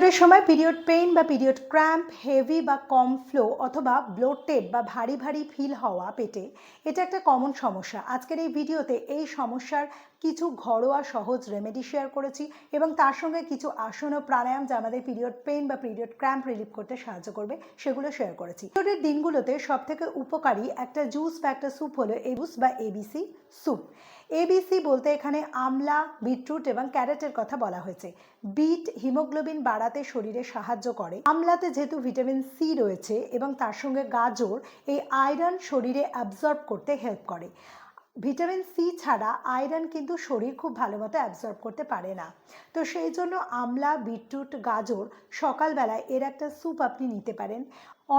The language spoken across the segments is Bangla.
পিরিয়ডের সময় পিরিয়ড পেইন বা পিরিয়ড ক্র্যাম্প, হেভি বা কম ফ্লো অথবা ব্লোটেড বা ভারী ভারী ফিল হওয়া পেটে, এটা একটা কমন সমস্যা। আজকের এই ভিডিওতে এই সমস্যার কিছু ঘরোয়া সহজ রেমেডি শেয়ার করেছি এবং তার সঙ্গে কিছু আসন ও প্রাণায়াম যা আমাদের পিরিয়ড পেইন বা পিরিয়ড ক্র্যাম্প রিলিভ করতে সাহায্য করবে সেগুলো শেয়ার করেছি। পিরিয়ডের দিনগুলোতে সবথেকে উপকারী একটা জুস বা একটা স্যুপ হলো জুস বা এবিসি স্যুপ। এবিসি বলতে এখানে আমলা, বিটরুট এবং ক্যারটের কথা বলা হয়েছে। বিট হিমোগ্লোবিন বাড়াতে শরীরে সাহায্য করে। আমলাতে যেহেতু ভিটামিন সি রয়েছে এবং তার সঙ্গে গাজর এই আয়রন শরীরে অ্যাবজর্ব করতে হেল্প করে। ভিটামিন সি ছাড়া আয়রন কিন্তু শরীর খুব ভালো মতো অ্যাবজর্ব করতে পারে না। তো সেই জন্য আমলা, বিটরুট, গাজর সকালবেলায় এর একটা স্যুপ আপনি নিতে পারেন।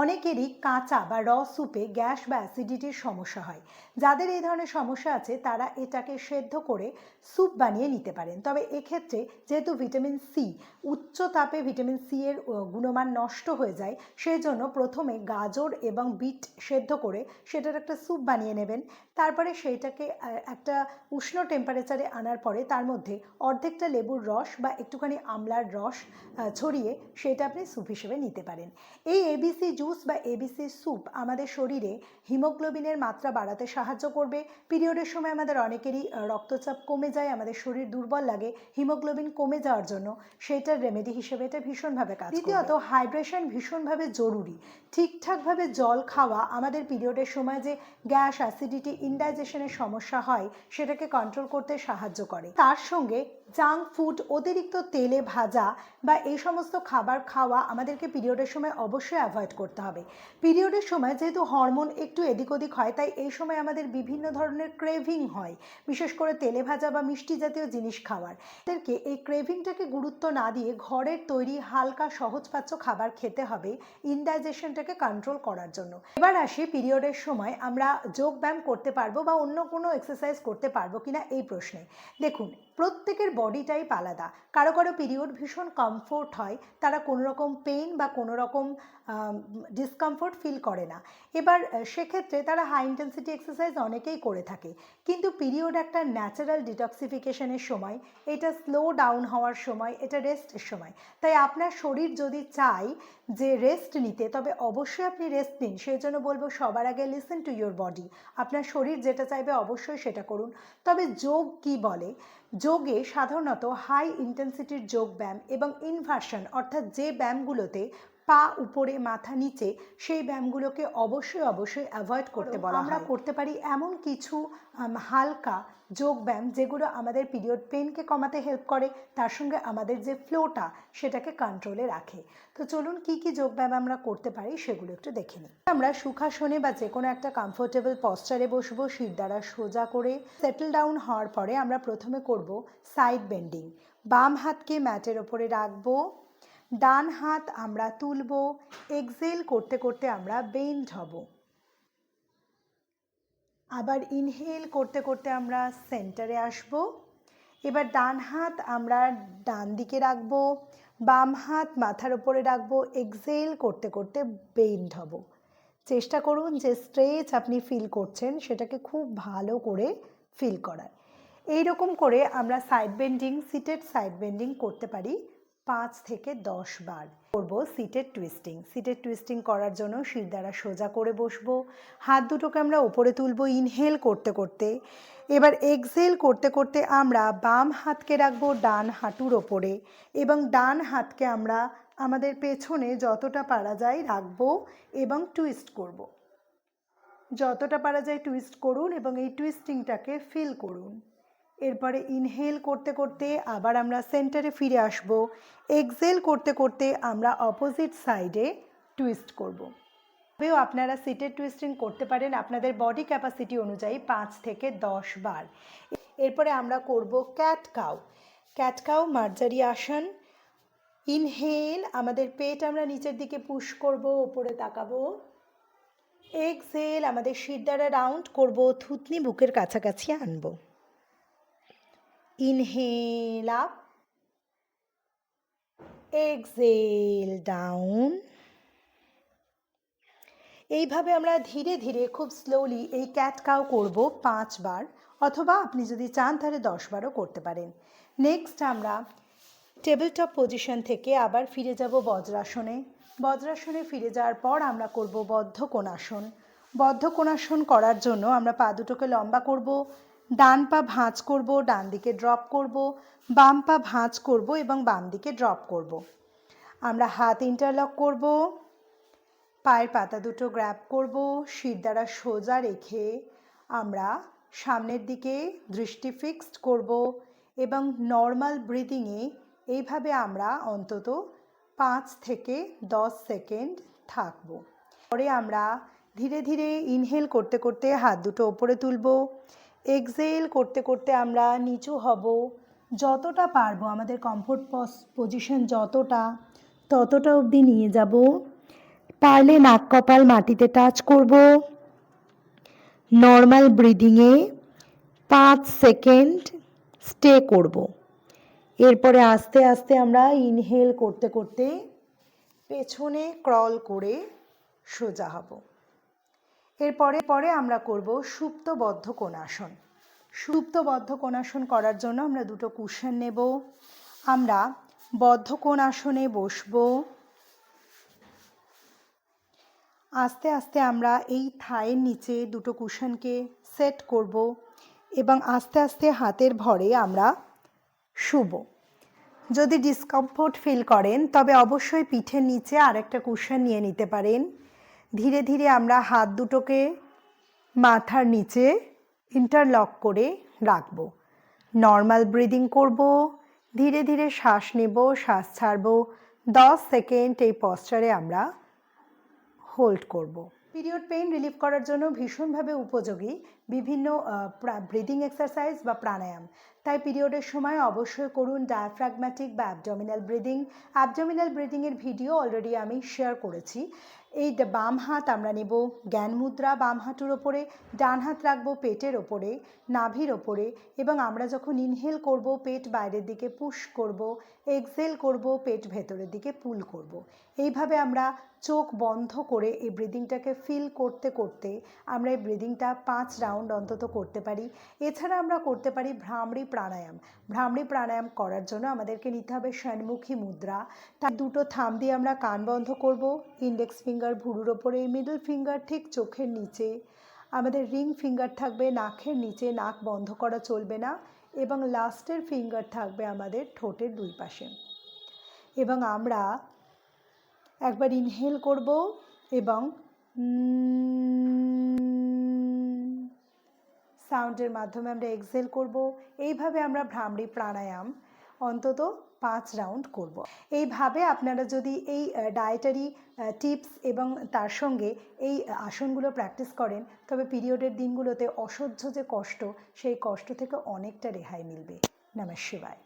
অনেকেরই কাঁচা বা র স্যুপে গ্যাস বা অ্যাসিডিটির সমস্যা হয়। যাদের এই ধরনের সমস্যা আছে তারা এটাকে সেদ্ধ করে স্যুপ বানিয়ে নিতে পারেন। তবে এক্ষেত্রে যেহেতু ভিটামিন সি, উচ্চ তাপে ভিটামিন সি এর গুণমান নষ্ট হয়ে যায়, সেই জন্য প্রথমে গাজর এবং বিট সেদ্ধ করে সেটার একটা স্যুপ বানিয়ে নেবেন। তারপরে সেইটাকে একটা উষ্ণ টেম্পারেচারে আনার পরে তার মধ্যে অর্ধেকটা লেবুর রস বা একটুখানি আমলার রস ছড়িয়ে সেটা আপনি স্যুপ হিসেবে নিতে পারেন। এই এবিসি জুস বা এবিসি স্যুপ আমাদের শরীরে হিমোগ্লোবিনের মাত্রা বাড়াতে সাহায্য করবে। পিরিয়ডের সময় আমাদের অনেকেরই রক্তচাপ কমে যায়, আমাদের শরীর দুর্বল লাগে, হিমোগ্লোবিন কমে যাওয়ার জন্য সেটার রেমেডি হিসেবে এটা ভীষণভাবে কাজ করবে। দ্বিতীয়ত, হাইড্রেশন ভীষণভাবে জরুরি। ঠিকঠাকভাবে জল খাওয়া আমাদের পিরিয়ডের সময় যে গ্যাস, অ্যাসিডিটি, ইনডাইজেশনের সমস্যা হয় সেটাকে কন্ট্রোল করতে সাহায্য করে। তার সঙ্গে জাঙ্ক ফুড, অতিরিক্ত তেলে ভাজা বা এই সমস্ত খাবার খাওয়া আমাদেরকে পিরিয়ডের সময় অবশ্যই অ্যাভয়েড করতে হবে। পিরিয়ডের সময় যেহেতু হরমোন একটু এদিক ওদিক হয়, তাই এই সময় আমাদের বিভিন্ন ধরনের ক্রেভিং হয়, বিশেষ করে তেলে ভাজা বা মিষ্টি জাতীয় জিনিস খাওয়ার। আমাদেরকে এই ক্রেভিংটাকে গুরুত্ব না দিয়ে ঘরের তৈরি হালকা সহজপাচ্য খাবার খেতে হবে ইনডাইজেশনটাকে কন্ট্রোল করার জন্য। এবার আসি পিরিয়ডের সময় আমরা যোগ ব্যায়াম করতে পারবো বা অন্য কোনো এক্সারসাইজ করতে পারবো কিনা এই প্রশ্নে। দেখুন, প্রত্যেকের বডি টাইপ আলাদা। কারো কারো পিরিয়ড ভীষণ কমফোর্ট হয়, তারা কোনো রকম পেইন বা কোনো রকম ডিসকমফোর্ট ফিল করে না। এবার সেক্ষেত্রে তারা হাই ইন্টেন্সিটি এক্সারসাইজ অনেকেই করে থাকে। কিন্তু পিরিয়ড একটা ন্যাচারাল ডিটক্সিফিকেশনের সময়, এটা স্লো ডাউন হওয়ার সময়, এটা রেস্টের সময়। তাই আপনার শরীর যদি চায় যে রেস্ট নিতে, তবে অবশ্যই আপনি রেস্ট নিন। সেই জন্য বলবো সবার আগে লিসেন টু ইয়োর বডি। আপনার শরীর যেটা চাইবে অবশ্যই সেটা করুন। তবে যোগ কি বলে, যোগে সাধারণত হাই ইন্টেন্সিটির যোগ ব্যায়াম এবং ইনভার্সন অর্থাৎ যে ব্যায়ামগুলোতে পা উপরে মাথা নিচে, সেই ব্যায়ামগুলোকে অবশ্যই অ্যাভয়েড করতে বলা হয়। আমরা করতে পারি এমন কিছু হালকা যোগ ব্যায়াম যেগুলো আমাদের পিরিয়ড পেইনকে কমাতে হেল্প করে, তার সঙ্গে আমাদের যে ফ্লোটা সেটাকে কন্ট্রোলে রাখে। তো চলুন কি কি যোগ ব্যায়াম আমরা করতে পারি সেগুলো একটু দেখে নিই। আমরা সুখাসনে বা যে কোনো একটা কমফোর্টেবল পশ্চারে বসবো, শির দ্বারা সোজা করে। সেটেল ডাউন হওয়ার পরে আমরা প্রথমে করব সাইড বেন্ডিং। বাম হাতকে ম্যাটের ওপরে রাখবো, ডান হাত আমরা তুলব, এক্সেল করতে করতে আমরা বেন্ড হব। আবার ইনহেল করতে করতে আমরা সেন্টারে আসব। এবার ডান হাত আমরা ডান দিকে রাখবো, বাম হাত মাথার উপরে রাখবো, এক্সেল করতে করতে বেন্ড হব। চেষ্টা করুন যে স্ট্রেচ আপনি ফিল করছেন সেটাকে খুব ভালো করে ফিল করার। এইরকম করে আমরা side bending, seated side bending করতে পারি 5 থেকে 10 বার। করব সিটেড টুইস্টিং। সিটেড টুইস্টিং করার জন্য শির দ্বারা সোজা করে বসবো, হাত দুটোকে আমরা উপরে তুলবো ইনহেল করতে করতে। এবার এক্সহেল করতে করতে আমরা বাম হাতকে রাখবো ডান হাঁটুর ওপরে এবং ডান হাতকে আমরা আমাদের পেছনে যতটা পারা যায় রাখবো এবং টুইস্ট করব। যতটা পারা যায় টুইস্ট করুন এবং এই টুইস্টিংটাকে ফিল করুন। এরপরে ইনহেল করতে করতে আবার আমরা সেন্টারে ফিরে আসব। এক্সহেল করতে করতে আমরা অপোজিট সাইডে টুইস্ট করব। তবেও আপনারা সিটেড টুইস্টিং করতে পারেন আপনাদের বডি ক্যাপাসিটি অনুযায়ী 5 থেকে 10 বার। এরপরে আমরা করব ক্যাট কাউ। ক্যাট কাউ মার্জারি আসন। ইনহেল, আমাদের পেট আমরা নিচের দিকে পুশ করব, উপরে তাকাবো। এক্সহেল, আমাদের শির দ্বারা রাউন্ড করব, থুতনি বুকের কাছাকাছি আনবো। Inhale up, exhale down. এইভাবে আমরা ধীরে ধীরে খুব স্লোলি এই ক্যাট কাউ করব 5 বার, অথবা আপনি যদি চান তাহলে 10 বারও করতে পারেন। নেক্সট আমরা টেবিল টপ পজিশন থেকে আবার ফিরে যাব বজ্রাসনে। বজ্রাসনে ফিরে যাওয়ার পর আমরা করব বদ্ধ কোণাসন। বদ্ধ কোণাসন করার জন্য আমরা পা দুটোকে লম্বা করব, ডান পা ভাঁজ করব, ডান দিকে ড্রপ করব, বাম পা ভাঁজ করব এবং বাম দিকে ড্রপ করব। আমরা হাত ইন্টারলক করব, পায়ের পাতা দুটো গ্র্যাব করব, শির দ্বারা সোজা রেখে আমরা সামনের দিকে দৃষ্টি ফিক্সড করব এবং নর্মাল ব্রিদিংয়ে এইভাবে আমরা অন্তত 5 থেকে 10 সেকেন্ড থাকব। পরে আমরা ধীরে ধীরে ইনহেল করতে করতে হাত দুটো ওপরে তুলব, এক্সহেল করতে করতে আমরা নিচু হব, যতটা পারবো আমাদের কমফোর্ট পজিশন ততটা অবধি নিয়ে যাব। পারলে নাক কপাল মাটিতে টাচ করব। নর্মাল ব্রিদিংয়ে 5 সেকেন্ড স্টে করব। এরপরে আস্তে আস্তে আমরা ইনহেল করতে করতে পেছনে ক্রল করে সোজা হব। এরপরে আমরা করব সুপ্ত বদ্ধ কোণাসন। সুপ্ত বদ্ধ কোণাসন করার জন্য আমরা দুটো কুশন নেব। আমরা বদ্ধ কোণাসনে বসব। আস্তে আস্তে আমরা এই থায়ের নিচে দুটো কুশনকে সেট করব এবং আস্তে আস্তে হাতের ভরে আমরা শুব। যদি ডিসকমফোর্ট ফিল করেন তবে অবশ্যই পিঠের নিচে আরেকটা কুশন নিয়ে নিতে পারেন। ধীরে ধীরে আমরা হাত দুটোকে মাথার নিচে ইন্টারলক করে রাখব। নর্মাল ব্রিদিং করব, ধীরে ধীরে শ্বাস নেব, শ্বাস ছাড়ব। 10 সেকেন্ড এই পশ্চারে আমরা হোল্ড করব। পিরিয়ড পেইন রিলিফ করার জন্য ভীষণভাবে উপযোগী বিভিন্ন ব্রিদিং এক্সারসাইজ বা প্রাণায়াম। তাই পিরিয়ডের সময় অবশ্যই করুন ডায়াফ্রাগম্যাটিক বা অ্যাবডোমিনাল ব্রিদিং। অ্যাবডোমিনাল ব্রিদিংয়ের ভিডিও অলরেডি আমি শেয়ার করেছি। এই বাম হাত আমরা নেব জ্ঞান মুদ্রা, বাম হাঁটুর ওপরে, ডান হাত রাখবো পেটের ওপরে, নাভির ওপরে এবং আমরা যখন ইনহেল করব পেট বাইরের দিকে পুশ করব, এক্সহেল করব পেট ভেতরের দিকে পুল করব। এইভাবে আমরা চোখ বন্ধ করে এই ব্রিদিংটাকে ফিল করতে করতে আমরা এই ব্রিদিংটা 5 রাউন্ড অন্তত করতে পারি। এছাড়া আমরা করতে পারি ভ্রামরী প্রাণায়াম। ভ্রামরী প্রাণায়াম করার জন্য আমাদেরকে নিতে হবে ষণ্মুখী মুদ্রা। তার দুটো থাম্ব দিয়ে আমরা কান বন্ধ করব, ইন্ডেক্স ফিঙ্গার ভুরুর ওপরে, মিডল ফিঙ্গার ঠিক চোখের নিচে, আমাদের রিং ফিঙ্গার থাকবে নাকের নিচে, নাক বন্ধ করা চলবে না, এবং লাস্টের ফিঙ্গার থাকবে আমাদের ঠোঁটের দুই পাশে। এবং আমরা একবার ইনহেল করব এবং সাউন্ডের মাধ্যমে আমরা এক্সহেল করব। এইভাবে আমরা ভ্রামরী প্রাণায়াম অন্তত 5 রাউন্ড করব। এইভাবে আপনারা যদি এই ডায়েটারি টিপস এবং তার সঙ্গে এই আসনগুলো প্র্যাকটিস করেন তবে পিরিয়ডের দিনগুলোতে অসহ্য যে কষ্ট, সেই কষ্ট থেকে অনেকটা রেহাই মিলবে। নমঃ শিবায়।